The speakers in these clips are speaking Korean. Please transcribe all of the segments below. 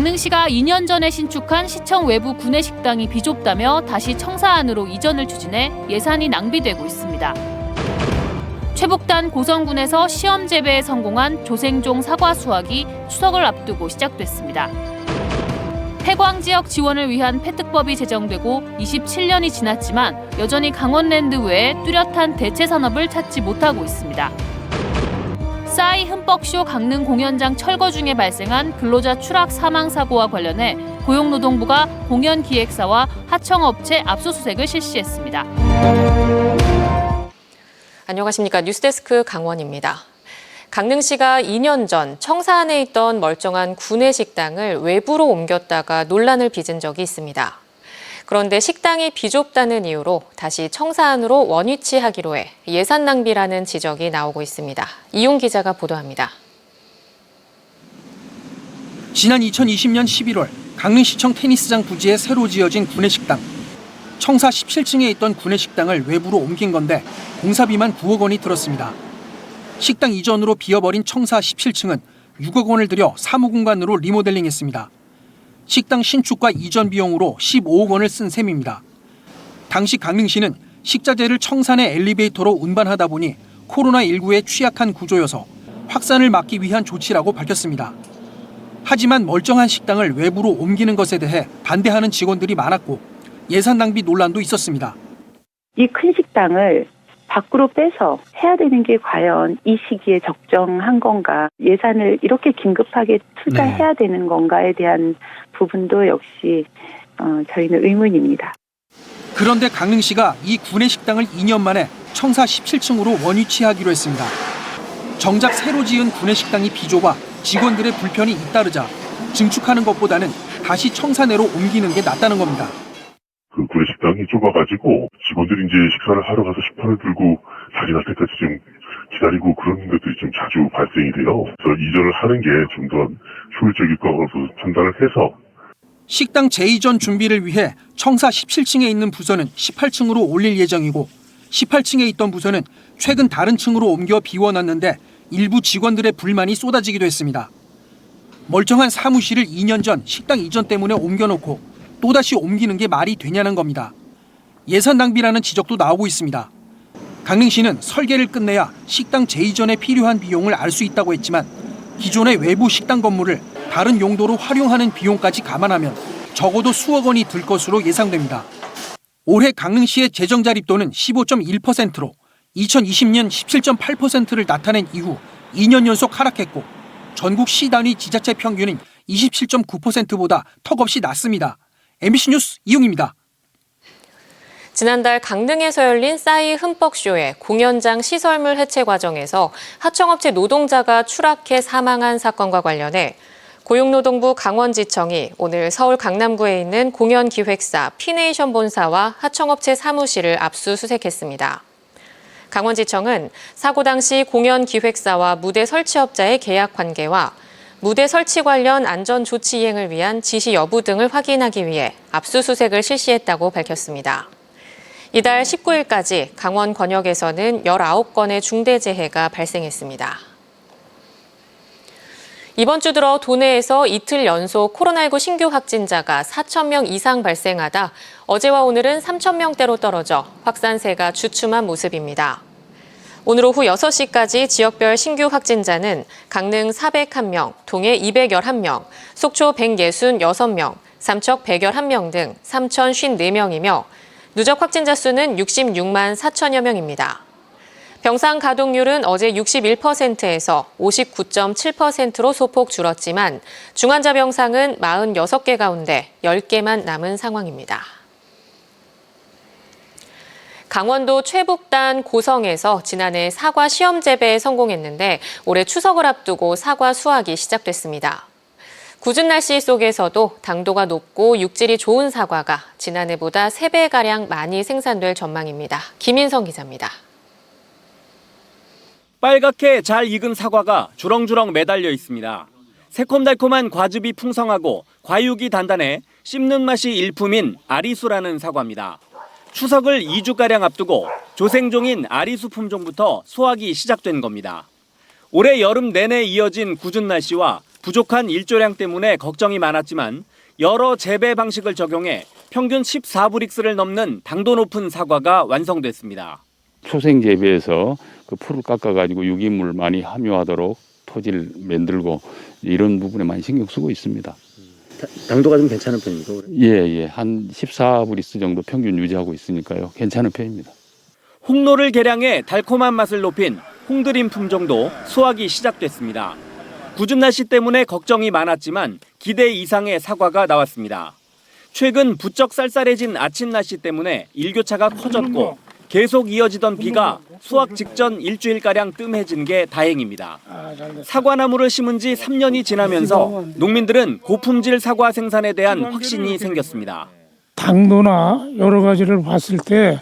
강릉시가 2년 전에 신축한 시청 외부 구내식당이 비좁다며 다시 청사 안으로 이전을 추진해 예산이 낭비되고 있습니다. 최북단 고성군에서 시험 재배에 성공한 조생종 사과 수확이 추석을 앞두고 시작됐습니다. 폐광 지역 지원을 위한 폐특법이 제정되고 27년이 지났지만 여전히 강원랜드 외에 뚜렷한 대체 산업을 찾지 못하고 있습니다. 싸이 흠뻑쇼 강릉 공연장 철거 중에 발생한 근로자 추락 사망 사고와 관련해 고용노동부가 공연기획사와 하청업체 압수수색을 실시했습니다. 안녕하십니까. 뉴스데스크 강원입니다. 강릉시가 2년 전 청사 안에 있던 멀쩡한 구내식당을 외부로 옮겼다가 논란을 빚은 적이 있습니다. 그런데 식당이 비좁다는 이유로 다시 청사 안으로 원위치하기로 해 예산 낭비라는 지적이 나오고 있습니다. 이용 기자가 보도합니다. 지난 2020년 11월 강릉시청 테니스장 부지에 새로 지어진 구내식당. 청사 17층에 있던 구내식당을 외부로 옮긴 건데 공사비만 9억 원이 들었습니다. 식당 이전으로 비어버린 청사 17층은 6억 원을 들여 사무공간으로 리모델링했습니다. 식당 신축과 이전 비용으로 15억 원을 쓴 셈입니다. 당시 강릉시는 식자재를 청사 내 엘리베이터로 운반하다 보니 코로나19에 취약한 구조여서 확산을 막기 위한 조치라고 밝혔습니다. 하지만 멀쩡한 식당을 외부로 옮기는 것에 대해 반대하는 직원들이 많았고 예산 낭비 논란도 있었습니다. 이 큰 식당을 밖으로 빼서 해야 되는 게 과연 이 시기에 적정한 건가, 예산을 이렇게 긴급하게 투자해야 되는 건가에 대한 부분도 역시 저희는 의문입니다. 그런데 강릉시가 이 구내식당을 2년 만에 청사 17층으로 원위치하기로 했습니다. 정작 새로 지은 구내식당이 비좁아 직원들의 불편이 잇따르자 증축하는 것보다는 다시 청사 내로 옮기는 게 낫다는 겁니다. 그 구내식당이 좁아가지고 직원들이 이제 식사를 하러 가서 식판을 들고 자기 날 때까지 좀 기다리고 그런 것들이 좀 자주 발생이 돼요. 그래서 이전을 하는 게 좀 더 효율적일 거라고 판단을 해서 식당 재이전 준비를 위해 청사 17층에 있는 부서는 18층으로 올릴 예정이고 18층에 있던 부서는 최근 다른 층으로 옮겨 비워놨는데 일부 직원들의 불만이 쏟아지기도 했습니다. 멀쩡한 사무실을 2년 전 식당 이전 때문에 옮겨놓고 또다시 옮기는 게 말이 되냐는 겁니다. 예산 낭비라는 지적도 나오고 있습니다. 강릉시는 설계를 끝내야 식당 재이전에 필요한 비용을 알 수 있다고 했지만 기존의 외부 식당 건물을 다른 용도로 활용하는 비용까지 감안하면 적어도 수억 원이 들 것으로 예상됩니다. 올해 강릉시의 재정 자립도는 15.1%로 2020년 17.8%를 나타낸 이후 2년 연속 하락했고 전국 시 단위 지자체 평균은 27.9%보다 턱없이 낮습니다. MBC 뉴스 이용입니다. 지난달 강릉에서 열린 싸이 흠뻑쇼의 공연장 시설물 해체 과정에서 하청업체 노동자가 추락해 사망한 사건과 관련해 고용노동부 강원지청이 오늘 서울 강남구에 있는 공연기획사 피네이션 본사와 하청업체 사무실을 압수수색했습니다. 강원지청은 사고 당시 공연기획사와 무대 설치업자의 계약 관계와 무대 설치 관련 안전조치 이행을 위한 지시 여부 등을 확인하기 위해 압수수색을 실시했다고 밝혔습니다. 이달 19일까지 강원 권역에서는 19건의 중대재해가 발생했습니다. 이번 주 들어 도내에서 이틀 연속 코로나19 신규 확진자가 4,000명 이상 발생하다 어제와 오늘은 3,000명대로 떨어져 확산세가 주춤한 모습입니다. 오늘 오후 6시까지 지역별 신규 확진자는 강릉 401명, 동해 211명, 속초 166명, 삼척 111명 등 3,054명이며 누적 확진자 수는 66만 4천여 명입니다. 병상 가동률은 어제 61%에서 59.7%로 소폭 줄었지만 중환자 병상은 46개 가운데 10개만 남은 상황입니다. 강원도 최북단 고성에서 지난해 사과 시험 재배에 성공했는데 올해 추석을 앞두고 사과 수확이 시작됐습니다. 궂은 날씨 속에서도 당도가 높고 육질이 좋은 사과가 지난해보다 3배가량 많이 생산될 전망입니다. 김인성 기자입니다. 빨갛게 잘 익은 사과가 주렁주렁 매달려 있습니다. 새콤달콤한 과즙이 풍성하고 과육이 단단해 씹는 맛이 일품인 아리수라는 사과입니다. 추석을 2주가량 앞두고 조생종인 아리수 품종부터 수확이 시작된 겁니다. 올해 여름 내내 이어진 궂은 날씨와 부족한 일조량 때문에 걱정이 많았지만 여러 재배 방식을 적용해 평균 14브릭스를 넘는 당도 높은 사과가 완성됐습니다. 초생 재배에서 그 풀을 깎아가지고 유기물 많이 함유하도록 토지를 만들고 이런 부분에 많이 신경 쓰고 있습니다. 당도가 좀 괜찮은 편입니까? 예. 한 14브릭스 정도 평균 유지하고 있으니까요. 괜찮은 편입니다. 홍로를 개량해 달콤한 맛을 높인 홍드림 품종도 수확이 시작됐습니다. 궂은 날씨 때문에 걱정이 많았지만 기대 이상의 사과가 나왔습니다. 최근 부쩍 쌀쌀해진 아침 날씨 때문에 일교차가 커졌고 계속 이어지던 비가 수확 직전 일주일가량 뜸해진 게 다행입니다. 사과나무를 심은 지 3년이 지나면서 농민들은 고품질 사과 생산에 대한 확신이 생겼습니다. 당도나 여러 가지를 봤을 때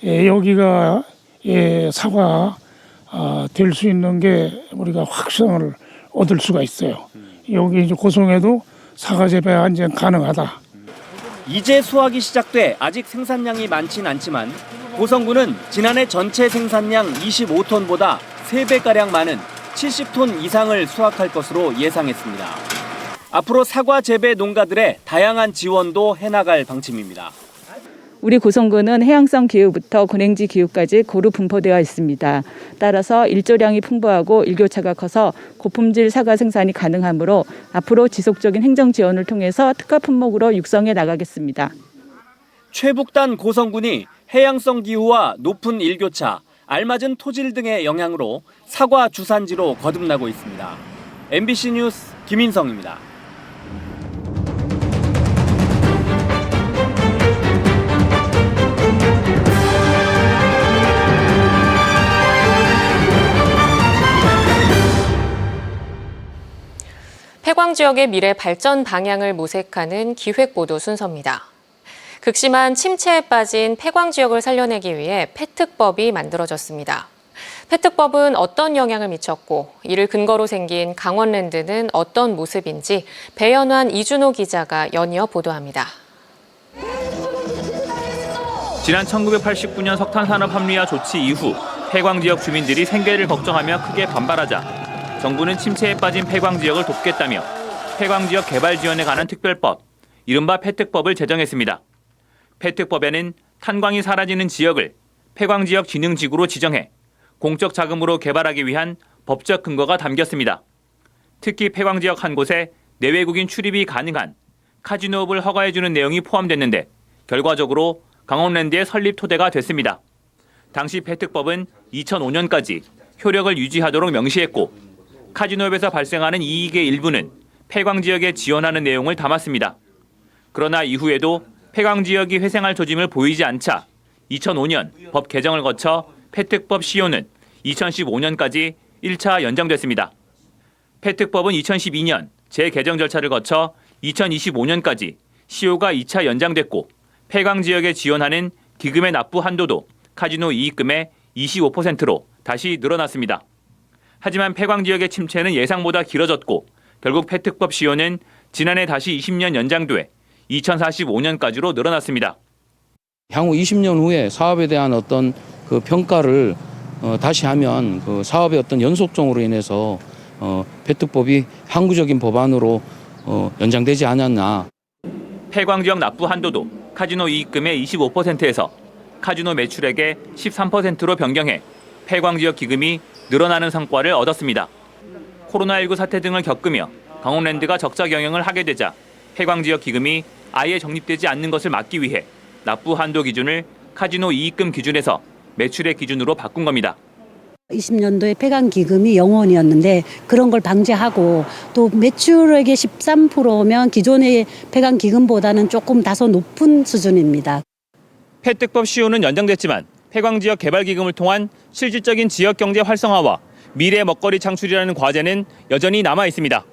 여기가 사과 될 수 있는 게 우리가 확신을 얻을 수가 있어요. 여기 이제 고성에도 사과 재배 완전 가능하다. 이제 수확이 시작돼 아직 생산량이 많진 않지만 고성군은 지난해 전체 생산량 25톤보다 3배가량 많은 70톤 이상을 수확할 것으로 예상했습니다. 앞으로 사과 재배 농가들의 다양한 지원도 해나갈 방침입니다. 우리 고성군은 해양성 기후부터 군행지 기후까지 고루 분포되어 있습니다. 따라서 일조량이 풍부하고 일교차가 커서 고품질 사과 생산이 가능하므로 앞으로 지속적인 행정 지원을 통해서 특화 품목으로 육성해 나가겠습니다. 최북단 고성군이 해양성 기후와 높은 일교차, 알맞은 토질 등의 영향으로 사과 주산지로 거듭나고 있습니다. MBC 뉴스 김인성입니다. 폐광 지역의 미래 발전 방향을 모색하는 기획보도 순서입니다. 극심한 침체에 빠진 폐광 지역을 살려내기 위해 폐특법이 만들어졌습니다. 폐특법은 어떤 영향을 미쳤고 이를 근거로 생긴 강원랜드는 어떤 모습인지 배연환 이준호 기자가 연이어 보도합니다. 지난 1989년 석탄산업 합리화 조치 이후 폐광 지역 주민들이 생계를 걱정하며 크게 반발하자 정부는 침체에 빠진 폐광 지역을 돕겠다며 폐광 지역 개발 지원에 관한 특별법, 이른바 폐특법을 제정했습니다. 폐특법에는 탄광이 사라지는 지역을 폐광 지역 진흥지구로 지정해 공적 자금으로 개발하기 위한 법적 근거가 담겼습니다. 특히 폐광 지역 한 곳에 내외국인 출입이 가능한 카지노업을 허가해주는 내용이 포함됐는데 결과적으로 강원랜드의 설립 토대가 됐습니다. 당시 폐특법은 2005년까지 효력을 유지하도록 명시했고 카지노업에서 발생하는 이익의 일부는 폐광 지역에 지원하는 내용을 담았습니다. 그러나 이후에도 폐광 지역이 회생할 조짐을 보이지 않자 2005년 법 개정을 거쳐 폐특법 시효는 2015년까지 1차 연장됐습니다. 폐특법은 2012년 재개정 절차를 거쳐 2025년까지 시효가 2차 연장됐고 폐광 지역에 지원하는 기금의 납부 한도도 카지노 이익금의 25%로 다시 늘어났습니다. 하지만 폐광 지역의 침체는 예상보다 길어졌고 결국 폐특법 시효는 지난해 다시 20년 연장돼 2045년까지로 늘어났습니다. 향후 20년 후에 사업에 대한 어떤 그 평가를 다시 하면 그 사업의 어떤 연속성으로 인해서 폐특법이 항구적인 법안으로 연장되지 않았나. 폐광 지역 납부 한도도 카지노 이익금의 25%에서 카지노 매출액의 13%로 변경해 폐광 지역 기금이 늘어나는 성과를 얻었습니다. 코로나19 사태 등을 겪으며 강원랜드가 적자 경영을 하게 되자 폐광 지역 기금이 아예 적립되지 않는 것을 막기 위해 납부 한도 기준을 카지노 이익금 기준에서 매출액 기준으로 바꾼 겁니다. 20년도에 폐광 기금이 0원이었는데 그런 걸 방지하고 또 매출액의 13%면 기존의 폐광 기금보다는 조금 다소 높은 수준입니다. 폐특법 시효는 연장됐지만 폐광 지역 개발 기금을 통한 실질적인 지역 경제 활성화와 미래 먹거리 창출이라는 과제는 여전히 남아 있습니다.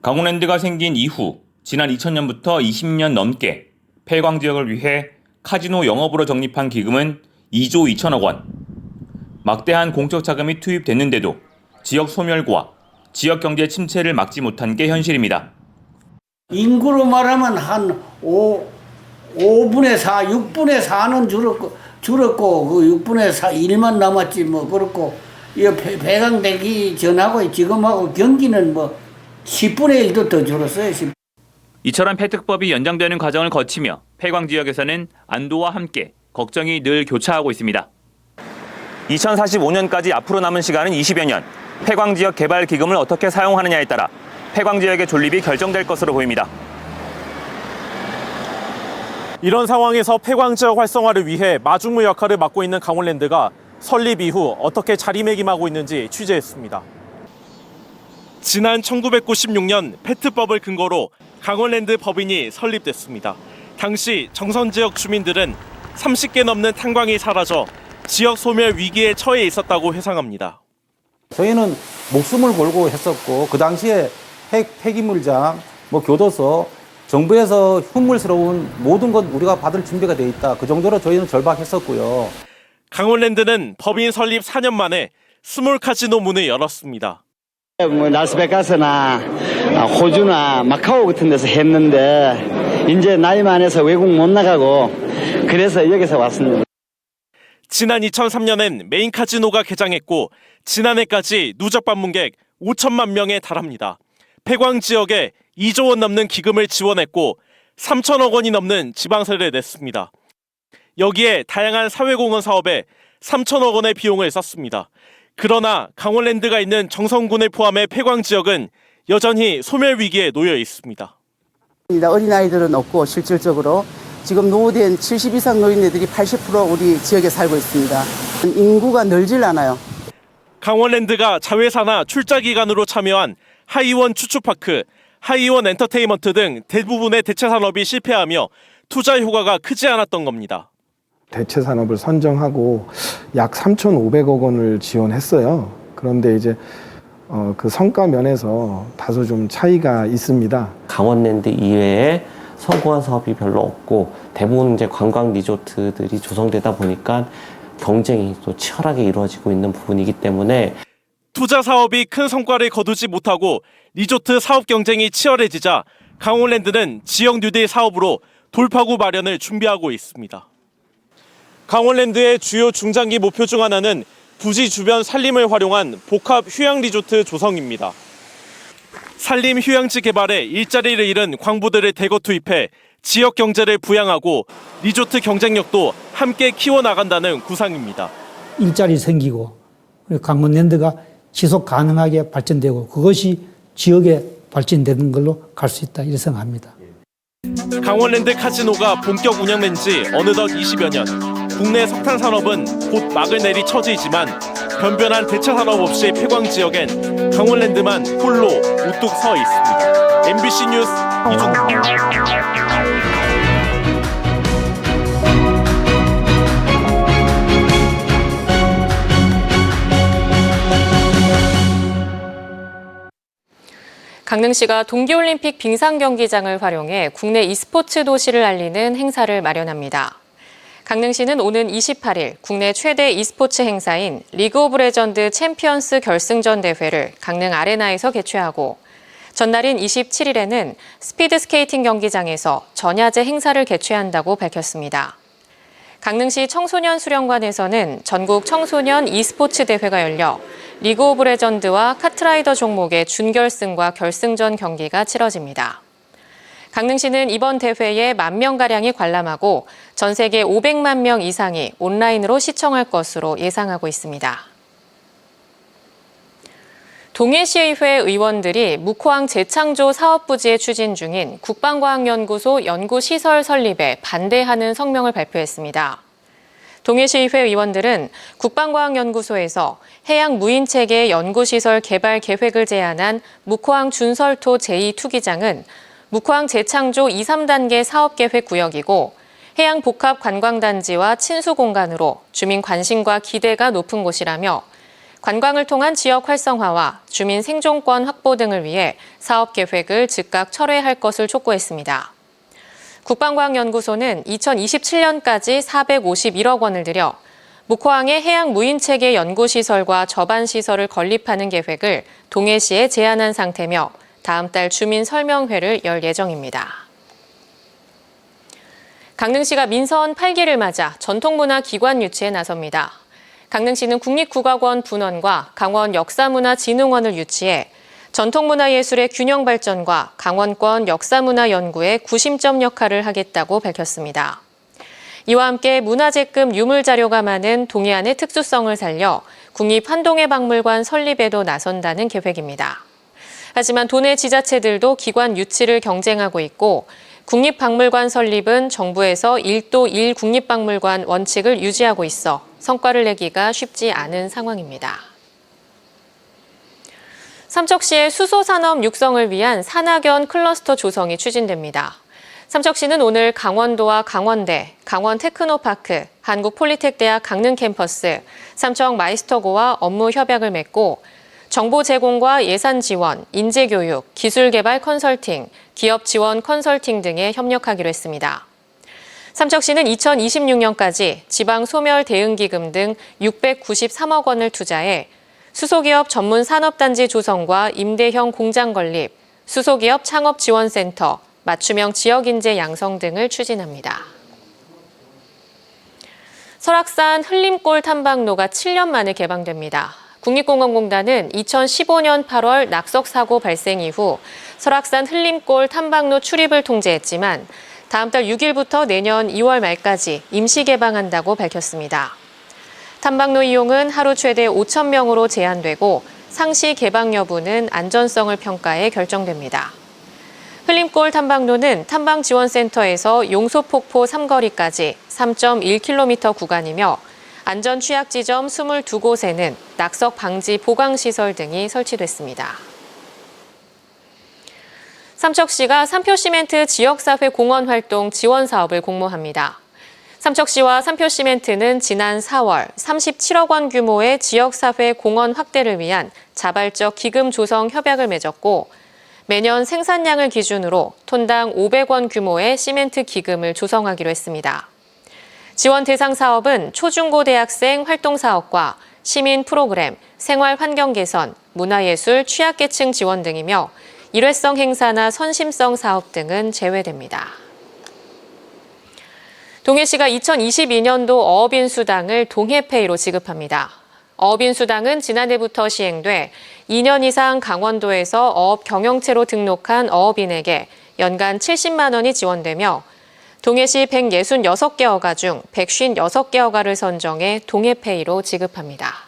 강원랜드가 생긴 이후 지난 2000년부터 20년 넘게 폐광 지역을 위해 카지노 영업으로 적립한 기금은 2조 2천억 원. 막대한 공적 자금이 투입됐는데도 지역 소멸과 지역 경제 침체를 막지 못한 게 현실입니다. 인구로 말하면 한 5분의 4, 6분의 4는 줄었고 그 6분의 4, 1만 남았지 뭐 그렇고 이 폐광되기 전하고 지금하고 경기는 뭐 10분의 1도 더 줄었어요. 이처럼 폐특법이 연장되는 과정을 거치며 폐광 지역에서는 안도와 함께 걱정이 늘 교차하고 있습니다. 2045년까지 앞으로 남은 시간은 20여 년. 폐광 지역 개발 기금을 어떻게 사용하느냐에 따라 폐광 지역의 존립이 결정될 것으로 보입니다. 이런 상황에서 폐광 지역 활성화를 위해 마중무 역할을 맡고 있는 강원랜드가 설립 이후 어떻게 자리매김하고 있는지 취재했습니다. 지난 1996년 페트법을 근거로 강원랜드 법인이 설립됐습니다. 당시 정선 지역 주민들은 30개 넘는 탄광이 사라져 지역 소멸 위기에 처해 있었다고 회상합니다. 저희는 목숨을 걸고 했었고 그 당시에 폐기물장, 교도소, 정부에서 흉물스러운 모든 것 우리가 받을 준비가 돼 있다. 그 정도로 저희는 절박했었고요. 강원랜드는 법인 설립 4년 만에 스몰 카지노 문을 열었습니다. 라스베가스나 호주나 마카오 같은 데서 했는데 이제 나이 많아서 외국 못 나가고 그래서 여기서 왔습니다. 지난 2003년엔 메인 카지노가 개장했고 지난해까지 누적 방문객 5천만 명에 달합니다. 폐광 지역에 2조 원 넘는 기금을 지원했고 3천억 원이 넘는 지방세를 냈습니다. 여기에 다양한 사회공헌 사업에 3천억 원의 비용을 썼습니다. 그러나 강원랜드가 있는 정선군을 포함해 폐광 지역은 여전히 소멸 위기에 놓여 있습니다. 어린아이들은 없고 실질적으로 지금 노후된 70 이상 노인네들이 80% 우리 지역에 살고 있습니다. 인구가 늘질 않아요. 강원랜드가 자회사나 출자기관으로 참여한 하이원 추추파크, 하이원 엔터테인먼트 등 대부분의 대체 산업이 실패하며 투자 효과가 크지 않았던 겁니다. 대체 산업을 선정하고 약 3,500억 원을 지원했어요. 그런데 이제 그 성과 면에서 다소 좀 차이가 있습니다. 강원랜드 이외에 성공한 사업이 별로 없고 대부분 이제 관광 리조트들이 조성되다 보니까 경쟁이 또 치열하게 이루어지고 있는 부분이기 때문에 투자 사업이 큰 성과를 거두지 못하고 리조트 사업 경쟁이 치열해지자 강원랜드는 지역 뉴딜 사업으로 돌파구 마련을 준비하고 있습니다. 강원랜드의 주요 중장기 목표 중 하나는 부지 주변 산림을 활용한 복합 휴양 리조트 조성입니다. 산림 휴양지 개발에 일자리를 잃은 광부들을 대거 투입해 지역 경제를 부양하고 리조트 경쟁력도 함께 키워나간다는 구상입니다. 일자리 생기고 강원랜드가 지속 가능하게 발전되고 그것이 지역에 발전되는 걸로 갈 수 있다 이렇게 생각합니다. 강원랜드 카지노가 본격 운영된 지 어느덧 20여 년. 국내 석탄 산업은 곧 막을 내리 처지이지만 변변한 대체 산업 없이 폐광 지역엔 강원랜드만 홀로 우뚝 서 있습니다. MBC 뉴스 이준입니다. 강릉시가 동계올림픽 빙상경기장을 활용해 국내 e스포츠 도시를 알리는 행사를 마련합니다. 강릉시는 오는 28일 국내 최대 e스포츠 행사인 리그 오브 레전드 챔피언스 결승전 대회를 강릉 아레나에서 개최하고 전날인 27일에는 스피드 스케이팅 경기장에서 전야제 행사를 개최한다고 밝혔습니다. 강릉시 청소년 수련관에서는 전국 청소년 e스포츠 대회가 열려 리그 오브 레전드와 카트라이더 종목의 준결승과 결승전 경기가 치러집니다. 강릉시는 이번 대회에 10,000명가량이 관람하고 전 세계 500만 명 이상이 온라인으로 시청할 것으로 예상하고 있습니다. 동해시의회 의원들이 묵호항 재창조 사업부지에 추진 중인 국방과학연구소 연구시설 설립에 반대하는 성명을 발표했습니다. 동해시의회 의원들은 국방과학연구소에서 해양 무인체계 연구시설 개발 계획을 제안한 묵호항 준설토 제2투기장은 묵호항 재창조 2, 3단계 사업계획 구역이고 해양 복합 관광단지와 친수 공간으로 주민 관심과 기대가 높은 곳이라며 관광을 통한 지역 활성화와 주민 생존권 확보 등을 위해 사업 계획을 즉각 철회할 것을 촉구했습니다. 국방과학연구소는 2027년까지 451억 원을 들여 묵호항의 해양 무인체계 연구시설과 접안시설을 건립하는 계획을 동해시에 제안한 상태며 다음 달 주민 설명회를 열 예정입니다. 강릉시가 민선 8기를 맞아 전통문화기관 유치에 나섭니다. 강릉시는 국립국악원 분원과 강원 역사문화진흥원을 유치해 전통문화예술의 균형 발전과 강원권 역사문화연구의 구심점 역할을 하겠다고 밝혔습니다. 이와 함께 문화재급 유물자료가 많은 동해안의 특수성을 살려 국립한동해박물관 설립에도 나선다는 계획입니다. 하지만 도내 지자체들도 기관 유치를 경쟁하고 있고 국립박물관 설립은 정부에서 1도 1 국립박물관 원칙을 유지하고 있어 성과를 내기가 쉽지 않은 상황입니다. 삼척시의 수소산업 육성을 위한 산학연 클러스터 조성이 추진됩니다. 삼척시는 오늘 강원도와 강원대, 강원테크노파크, 한국폴리텍대학 강릉 캠퍼스, 삼척 마이스터고와 업무 협약을 맺고 정보 제공과 예산 지원, 인재교육, 기술개발 컨설팅, 기업 지원 컨설팅 등에 협력하기로 했습니다. 삼척시는 2026년까지 지방소멸 대응기금 등 693억 원을 투자해 수소기업 전문 산업단지 조성과 임대형 공장 건립, 수소기업 창업지원센터, 맞춤형 지역인재 양성 등을 추진합니다. 설악산 흘림골 탐방로가 7년 만에 개방됩니다. 국립공원공단은 2015년 8월 낙석 사고 발생 이후 설악산 흘림골 탐방로 출입을 통제했지만 다음 달 6일부터 내년 2월 말까지 임시 개방한다고 밝혔습니다. 탐방로 이용은 하루 최대 5,000명으로 제한되고 상시 개방 여부는 안전성을 평가해 결정됩니다. 흘림골 탐방로는 탐방지원센터에서 용소폭포 삼거리까지 3.1km 구간이며 안전 취약 지점 22곳에는 낙석 방지 보강시설 등이 설치됐습니다. 삼척시가 삼표시멘트 지역사회 공헌 활동 지원 사업을 공모합니다. 삼척시와 삼표시멘트는 지난 4월 37억 원 규모의 지역사회 공헌 확대를 위한 자발적 기금 조성 협약을 맺었고 매년 생산량을 기준으로 톤당 500원 규모의 시멘트 기금을 조성하기로 했습니다. 지원 대상 사업은 초중고 대학생 활동사업과 시민 프로그램, 생활 환경 개선, 문화예술 취약계층 지원 등이며 일회성 행사나 선심성 사업 등은 제외됩니다. 동해시가 2022년도 어업인수당을 동해페이로 지급합니다. 어업인수당은 지난해부터 시행돼 2년 이상 강원도에서 어업 경영체로 등록한 어업인에게 연간 70만 원이 지원되며 동해시 166개 어가 중 156개 어가를 선정해 동해페이로 지급합니다.